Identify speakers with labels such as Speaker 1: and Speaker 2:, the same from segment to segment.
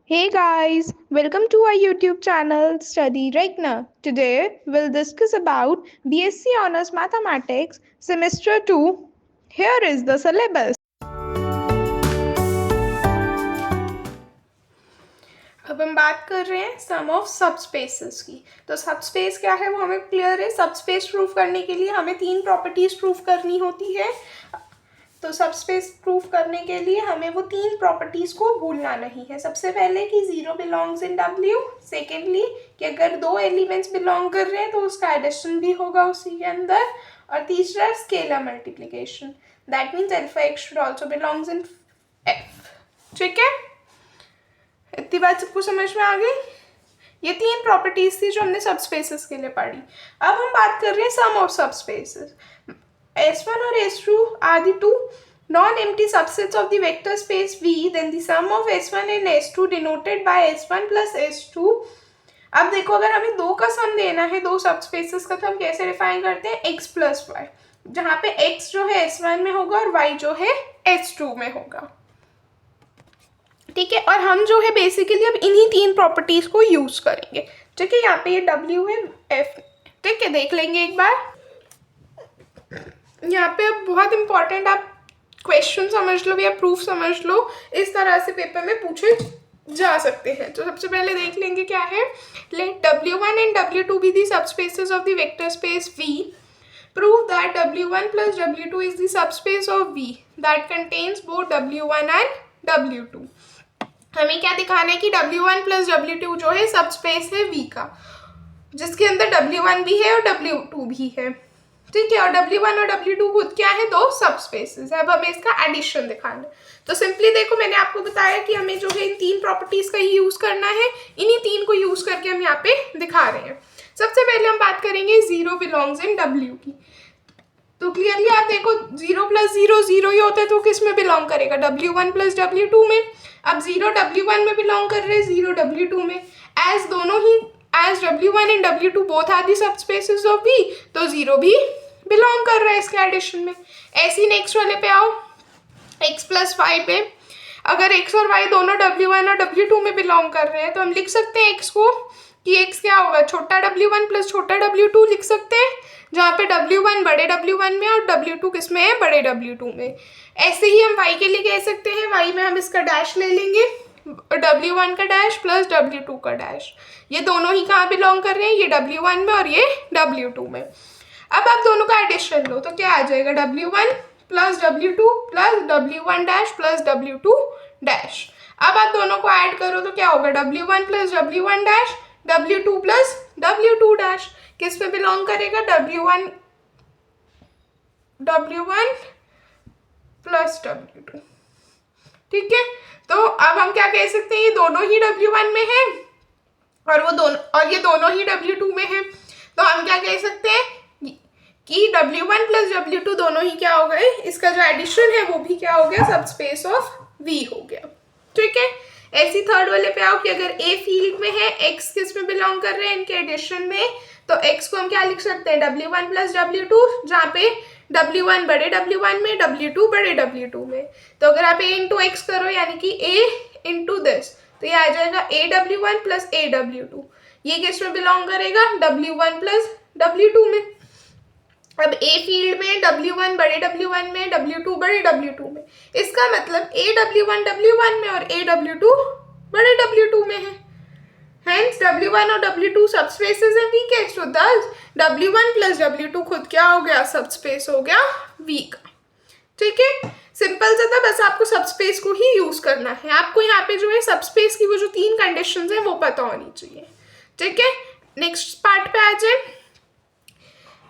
Speaker 1: Hey guys, welcome to our YouTube channel Study Regna. Today we'll discuss about BSc Honors Mathematics Semester 2. Here is the syllabus.
Speaker 2: अब हम बात कर रहे हैं सम of subspaces की। तो सबस्पेस क्या है वो हमें क्लियर है। सबस्पेस प्रूफ करने के लिए हमें 3 प्रॉपर्टीज प्रूफ करनी होती है। तो सबस्पेस प्रूफ करने के लिए हमें वो 3 प्रॉपर्टीज को भूलना नहीं है। सबसे पहले कि 0 बिलोंग्स इन W, सेकेंडली कि अगर 2 एलिमेंट्स बिलोंग कर रहे हैं तो उसका एडिशन भी होगा उसी के अंदर, और तीसरा scalar multiplication, that means alpha x should also belongs in F। ठीक है, इतनी बात सबको समझ में आ गई। ये 3 प्रॉपर्टीज थी जो हमने सबस्पेसेस के लिए पढ़ी। अब हम बात कर रहे हैं सम ऑफ सबस्पेसेस। S1 और S2 are the two non-empty subsets of the vector space V, then the sum of S1 and S2 denoted by S1 plus S2। अब देखो, अगर हमें 2 का सम देना है 2 सबस्पेसेस का, तो हम कैसे डिफाइन करते हैं? x प्लस वाई, जहाँ पे x जो है S1 में होगा और y जो है S2 में होगा। ठीक है, और हम जो है बेसिकली अब इन्हीं 3 प्रॉपर्टीज को यूज करेंगे। ठीक है, यहाँ पे ये W है, F। ठीक है, देख लेंगे एक बार। यहाँ पे अब बहुत इंपॉर्टेंट, आप क्वेश्चन समझ लो या प्रूफ समझ लो, इस तरह से पेपर में पूछे जा सकते हैं। तो सबसे पहले देख लेंगे क्या है। Let W1 and W2 be the subspaces of the vector space V। Prove that W1 plus W2 is the subspace of V that contains both W1 and W2। हमें क्या दिखाना है कि W1 प्लस W2 जो है subspace है V का, जिसके अंदर W1 भी है और W2 भी है। ठीक है, और W1 और W2 खुद क्या है? 2 सबस्पेसेस है। अब हमें इसका एडिशन दिखाना है। तो सिंपली देखो, मैंने आपको बताया कि हमें जो है इन 3 प्रॉपर्टीज का ही यूज करना है। इन्हीं 3 को यूज करके हम यहाँ पे दिखा रहे हैं। सबसे पहले हम बात करेंगे 0 बिलोंग्स इन W की। तो क्लियरली आप देखो, 0 प्लस 0 0 ही होता है, तो किस में बिलोंग करेगा? W1 प्लस W2 में। अब 0 W1 में बिलोंग कर रहे हैं, 0 W2 में। एज दोनों ही, as W1 and W2 both are the subspaces of V, तो 0 भी बिलोंग कर रहा है इसके एडिशन में। ऐसे ही नेक्स्ट वाले पे आओ, x प्लस वाई पे। अगर x और y दोनों W1 और W2 में बिलोंग कर रहे हैं, तो हम लिख सकते हैं x को कि x क्या होगा? छोटा W1 प्लस छोटा W2 लिख सकते हैं, जहाँ पे W1 बड़े W1 में और W2 किस में है? बड़े W2 में। ऐसे ही हम y के लिए कह सकते हैं, y में हम इसका डैश ले लेंगे, W1 का डैश प्लस W2 का डैश। ये दोनों ही कहाँ बिलोंग कर रहे हैं? ये W1 में और ये W2 में। अब आप दोनों का एडिशन लो तो क्या आ जाएगा? W1 plus W2 plus W1 dash plus W2 dash. अब आप दोनों को ऐड करो तो क्या होगा? W1 plus W1 dash W2 plus W2 dash. किस में बिलोंग करेगा? W1 plus W2। ठीक है, तो अब हम क्या कह सकते हैं? ये दोनों ही W1 में है और ये दोनों ही W2 में है। तो हम क्या कह सकते हैं कि W1 प्लस W2 दोनों ही क्या हो गए? इसका जो एडिशन है वो भी क्या हो गया? सबस्पेस ऑफ V हो गया। ठीक है, ऐसी थर्ड वाले पे आओ कि अगर A फील्ड में है, X किस में बिलोंग कर रहे हैं? इनके एडिशन में। तो X को हम क्या लिख सकते हैं? W1 प्लस W2, जहाँ पे W1 बड़े W1 में, W2 बड़े W2 में। तो अगर आप A इंटू एक्स करो, यानी कि A इंटू दिस, तो ये आ जाएगा AW1 प्लस AW2। ये किस में बिलोंग करेगा? W1 प्लस W2 में। अब A फील्ड में W1 बड़े W1 में, W2 बड़े W2 में। इसका मतलब AW1 W1 में और AW2 बड़े W2 में है। Hence W1 और W2 सबस्पेसेस हैं V के। So thus W1 plus W2 खुद क्या हो गया? सबस्पेस हो गया V का। ठीक है, सिंपल सा था, बस आपको सबस्पेस को ही यूज करना है। आपको यहाँ पे जो है सबस्पेस की वो जो 3 कंडीशंस हैं वो पता होनी चाहिए। ठीक है, नेक्स्ट पार्ट पे आ जाए।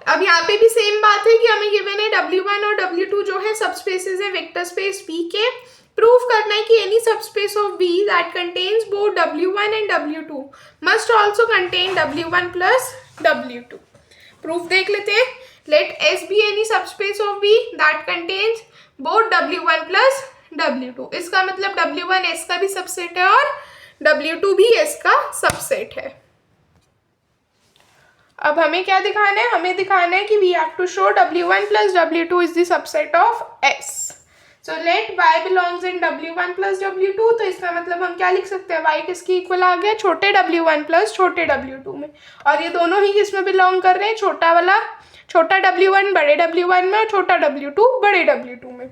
Speaker 2: अब यहाँ पे भी सेम बात है कि हमें गिवन है W1 और W2 जो है सबस्पेसेस है वेक्टर स्पेस V के। प्रूफ करना है कि any subspace of V that contains both W1 and W2 must also contain W1 plus W2। Proof देख लेते हैं। Let S be any subspace of V that contains both W1 plus W2। इसका मतलब W1 S का भी subset है और W2 भी S का सबसेट है। अब हमें क्या दिखाना है? हमें दिखाना है कि we have to show W1 plus W2 is the subset of S। So let y belongs in w1 plus w2, तो इसका मतलब हम क्या लिख सकते हैं, y किसके इक्वल आ गया, छोटे w1 प्लस छोटे w2 में, और ये दोनों ही किस में बिलोंग कर रहे हैं, छोटा वाला, छोटा w1 बड़े w1 में और छोटा w2 बड़े w2 में.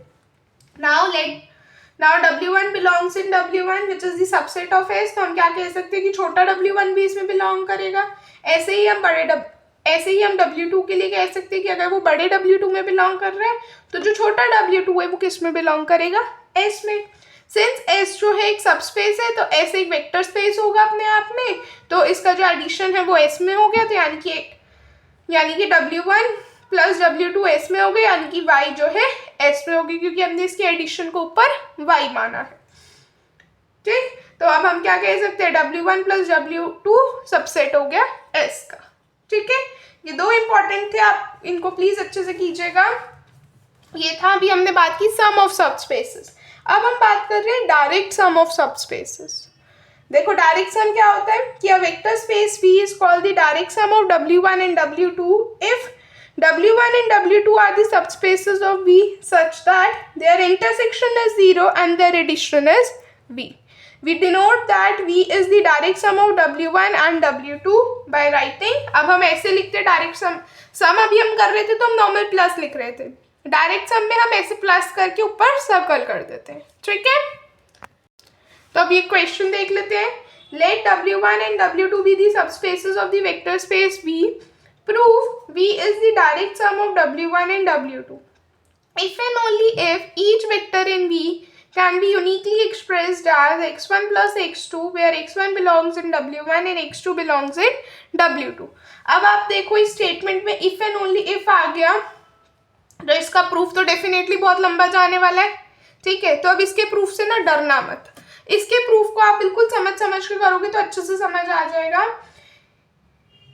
Speaker 2: Now w1 belongs in w1 which is the subset of s, तो हम क्या कह सकते हैं कि छोटा w1 भी इसमें बिलोंग करेगा. ऐसे ही हम w2 के लिए कह सकते हैं कि अगर वो बड़े w2 में बिलोंग कर रहा है तो जो छोटा w2 है वो किस में बिलोंग करेगा, s में. सिंस s जो है एक सबस्पेस है तो s एक वेक्टर स्पेस होगा अपने आप में, तो इसका जो एडिशन है वो s में हो गया, तो यानी कि w1 प्लस w2 s में हो गया, यानी कि y जो है s में होगी, क्योंकि हमने इसके एडिशन को ऊपर y माना है. ठीक, तो अब हम क्या कह सकते हैं, w1 प्लस w2 सबसेट हो गया s का. ठीक है, ये दो इंपॉर्टेंट थे, आप इनको प्लीज अच्छे से कीजिएगा. ये था, अभी हमने बात की सम ऑफ सबस्पेसेस. अब हम बात कर रहे हैं डायरेक्ट सम ऑफ सबस्पेसेस. देखो डायरेक्ट सम क्या होता है कि a vector space V is called the direct sum of w1 and w2 if w1 and w2 are the subspaces of V such that their intersection is 0 and their addition is V. We denote that V is the direct sum of w1 and w2 by writing. अब हम ऐसे लिखते हैं direct sum अभी हम कर रहे थे तो हम नॉर्मल प्लस लिख रहे थे, डायरेक्ट सम में हम ऐसे प्लस करके ऊपर सर्कल कर देते हैं. ठीक है, तो अब ये क्वेश्चन देख लेते हैं. Let w1 and w2 be the subspaces of the vector space V. Prove V is the direct sum of w1 and w2 if and only if each vector in V can be uniquely expressed as x1 plus x2 where x1 belongs in w1 and x2 belongs in w2. अब आप देखो इस statement में if and only if आ गया, तो इसका proof तो definitely बहुत लंबा जाने वाला है. ठीक है, तो अब इसके प्रूफ से ना डरना मत. इसके प्रूफ को आप बिल्कुल समझ के करोगे तो अच्छे से समझ आ जाएगा.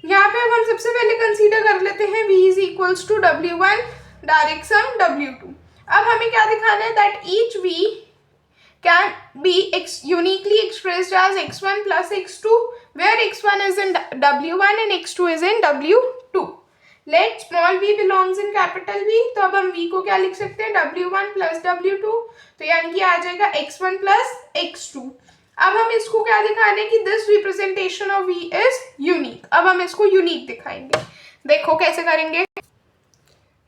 Speaker 2: यहाँ पे हम सबसे पहले कंसीडर कर लेते हैं v is equals to w1 direct sum w2. अब हमें क्या दिखाना है, that each v can be uniquely expressed as x1 plus x2 where x1 is in w1 and x2 is in w2. Let small v belongs in capital V, तो अब हम v को क्या लिख सकते हैं, w1 प्लस w2, तो यानी कि आ जाएगा x1 प्लस x2. अब हम इसको क्या दिखाने कि this representation of V is unique. अब हम इसको यूनिक दिखाएंगे. देखो कैसे करेंगे,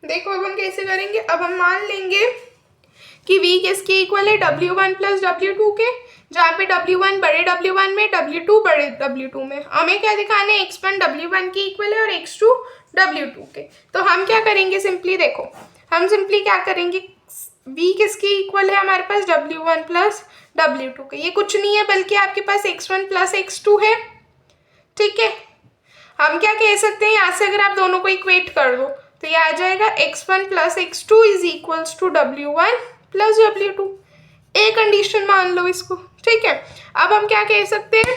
Speaker 2: देखो अब हम कैसे करेंगे. अब हम मान लेंगे कि V किसके इक्वल है, w1 प्लस w2 के, जहाँ पे w1 बड़े w1 में, w2 बड़े w2 में. हमें क्या दिखाना है, x1 w1 के इक्वल है और x2 w2 के. तो हम क्या करेंगे, सिंपली देखो, हम सिंपली क्या करेंगे, V किसके इक्वल है हमारे पास, w1 प्लस w2 के. ये कुछ नहीं है बल्कि आपके पास x1 प्लस x2 है. ठीक है, हम क्या कह सकते हैं, यहाँ से अगर आप दोनों को इक्वेट कर दो तो ये आ जाएगा x1 plus x2 is equals to w1 plus w2. A condition मान लो इसको. ठीक है, अब हम क्या कह सकते हैं,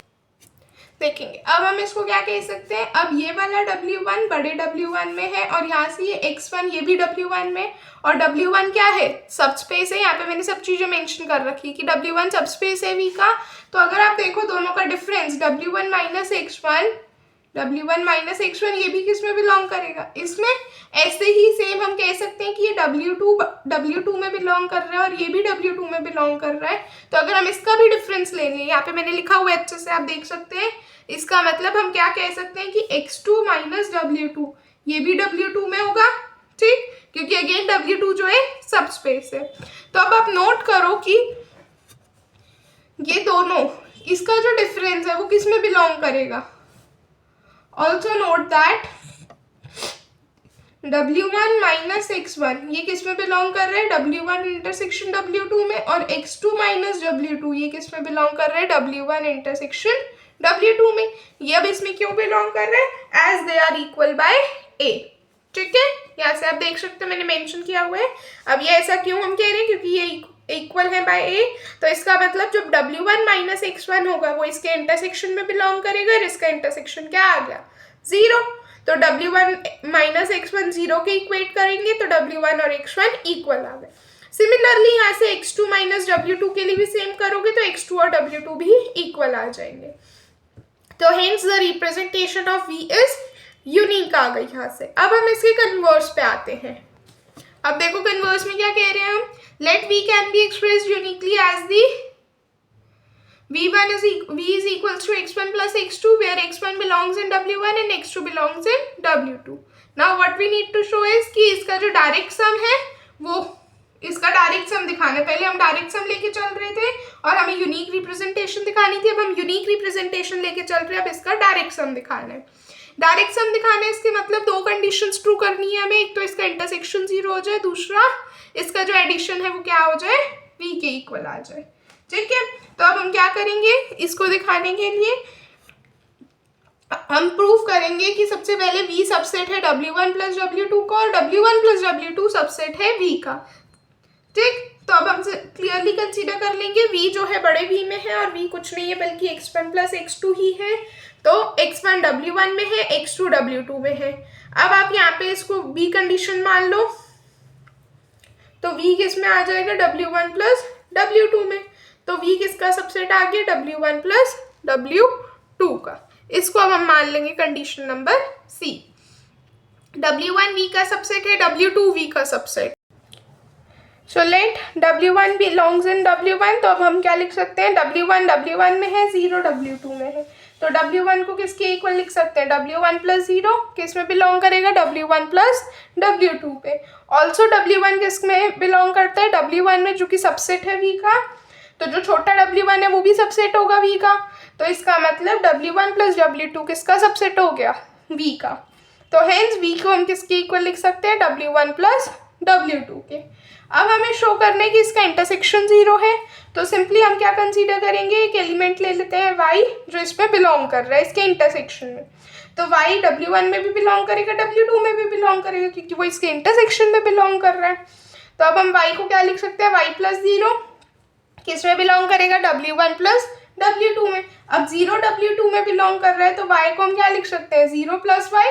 Speaker 2: देखेंगे. अब हम इसको क्या कह सकते हैं, अब ये वाला w1 बड़े w1 में है और यहाँ से ये x1 ये भी w1 में, और w1 क्या है, सबस्पेस है. यहाँ पे मैंने सब चीज़ें मेंशन कर रखी कि w1 सबस्पेस है V का. तो अगर आप देखो दोनों का डिफरेंस w1 माइनस x1 ये भी किस में बिलोंग करेगा, इसमें. ऐसे ही सेम हम कह सकते हैं कि ये w2 में बिलोंग कर रहा है और ये भी w2 में बिलोंग कर रहा है. तो अगर हम इसका भी डिफरेंस ले लें, यहाँ पे मैंने लिखा हुआ है अच्छे से आप देख सकते हैं, इसका मतलब हम क्या कह सकते हैं कि x2 माइनस w2 ये भी w2 में होगा. ठीक, क्योंकि अगेन w2 जो है सबस्पेस है. तो अब आप नोट करो कि ये दोनों, इसका जो डिफरेंस है वो किस में बिलोंग करेगा. Also note that w1 minus x1 ये किस में बिलोंग कर रहे हैं, w1 इंटरसेक्शन w2 में, और x2 माइनस w2 ये किस में बिलोंग कर रहे हैं, w1 इंटरसेक्शन w2 में. ये अब इसमें क्यों बिलोंग कर रहे हैं, as they are equal by a. ठीक है, यहाँ से आप देख सकते हैं मैंने मेंशन किया हुआ है. अब ये ऐसा क्यों हम कह रहे हैं, क्योंकि ये इक्वल है बाय a, तो इसका मतलब जो w1 माइनस x1 होगा वो इसके इंटरसेक्शन में बिलोंग करेगा और इसका इंटरसेक्शन क्या आ गया, 0. तो w1 माइनस x1 0 के इक्वेट करेंगे तो w1 और x1 इक्वल आ गए. सिमिलरली यहाँ से x2 माइनस w2 के लिए भी सेम करोगे तो x2 और w2 भी इक्वल आ जाएंगे. तो hence the representation of v is unique आ गई यहाँ से. अब हम इसके कन्वर्स पे आते हैं. अब देखो कन्वर्स में क्या कह रहे हैं हम, Let V can be expressed uniquely as the V1 is V is equals to x1 plus x2, where x1 belongs in W1 and x2 belongs in W2. Now what we need to show is कि इसका जो direct sum है वो इसका direct sum दिखाना है. पहले हम डायरेक्ट सम लेके चल रहे थे और हमें यूनिक रिप्रेजेंटेशन दिखानी थी. अब हम यूनिक रिप्रेजेंटेशन लेके चल रहे हैं. अब इसका डायरेक्ट सम दिखाना है. डायरेक्ट सम दिखाना है इसके मतलब दो कंडीशंस ट्रू करनी है हमें. एक तो इसका इंटरसेक्शन 0 हो जाए, दूसरा इसका जो एडिशन है वो क्या हो जाए, v के इक्वल आ जाए. ठीक है, तो अब हम क्या करेंगे, इसको दिखाने के लिए हम प्रूव करेंगे कि सबसे पहले v सबसेट है W1 प्लस W2 का और W1 प्लस W2 सबसेट है v का. ठीक, तो अब हम क्लियरली कंसीडर कर लेंगे v जो है बड़े v में है और v कुछ नहीं है बल्कि x1 प्लस x2 ही है. तो x1 W1 में है, x2 W2 में है. अब आप यहाँ पे इसको b कंडीशन मान लो, तो v किस में आ जाएगा, W1 प्लस W2 में. तो v किसका सबसेट आ गया, W1 प्लस W2 का. इसको अब हम मान लेंगे condition number C. W1 v का सबसेट है, W2 v का subset. So let W1 belongs in W1. तो अब हम क्या लिख सकते हैं, W1 W1 में है, 0 W2 में है. तो W1 को किसके इक्वल लिख सकते हैं, W1 प्लस 0 किस में बिलोंग करेगा, W1 प्लस W2 पे. ऑल्सो W1 किस में बिलोंग करता है, W1 में जो कि सबसेट है v का. तो जो छोटा W1 है वो भी सबसेट होगा v का. तो इसका मतलब W1 प्लस W2 किसका सबसेट हो गया, v का. तो हेंस v को हम किसके इक्वल लिख सकते हैं, W1 प्लस W2 के. अब हमें शो करना है कि इसका इंटरसेक्शन 0 है. तो सिंपली हम क्या कंसीडर करेंगे, एक एलिमेंट ले लेते हैं y जो इसमें बिलोंग कर रहा है इसके इंटरसेक्शन में. तो y W1 में भी बिलोंग करेगा, W2 में भी बिलोंग करेगा क्योंकि वो इसके इंटरसेक्शन में बिलोंग कर रहा है. तो अब हम y को क्या लिख सकते हैं, y प्लस 0 किस में बिलोंग करेगा, W1 प्लस W2 में. अब 0 W2 में बिलोंग कर रहा है तो y को हम क्या लिख सकते हैं, 0 प्लस y.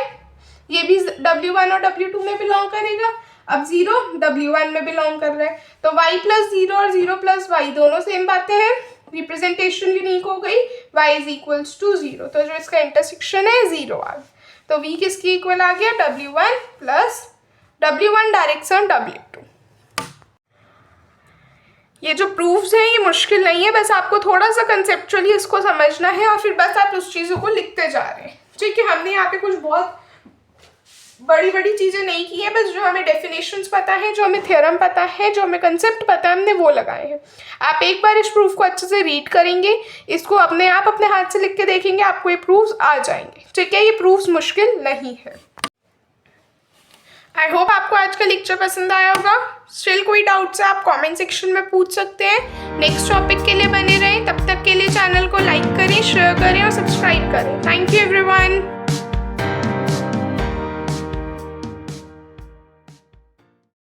Speaker 2: ये भी W1 और W2 में बिलोंग करेगा. अब 0 W1 में बिलोंग कर रहा है तो y प्लस 0 और 0 प्लस y दोनों सेम बातें हैं. रिप्रेजेंटेशन यूनिक हो गई, y इज इक्वल्स टू 0. तो जो इसका इंटरसेक्शन है 0 आ गया. तो v किसकी इक्वल आ गया, W1 plus W1 direct sum W2. ये जो प्रूफ्स है ये मुश्किल नहीं है, बस आपको थोड़ा सा कंसेप्चुअली इसको समझना है और फिर बस आप उस चीज़ों को लिखते जा रहे हैं. ठीक है, हमने यहाँ पे कुछ बहुत बड़ी बड़ी चीज़ें नहीं की है, बस जो हमें डेफिनेशंस पता है, जो हमें थ्योरम पता है, जो हमें कंसेप्ट पता है, हमने वो लगाए हैं. आप एक बार इस प्रूफ को अच्छे से रीड करेंगे, इसको अपने आप अपने हाथ से लिख के देखेंगे, आपको ये प्रूफ्स आ जाएंगे. ठीक है, ये प्रूफ्स मुश्किल नहीं है. आई होप आपको आज का लेक्चर पसंद आया होगा. स्टिल कोई डाउट्स है आप कमेंट सेक्शन में पूछ सकते हैं. नेक्स्ट टॉपिक के लिए बने रहें. तब तक के लिए चैनल को लाइक करें, शेयर करें और सब्सक्राइब करें. Thank you everyone.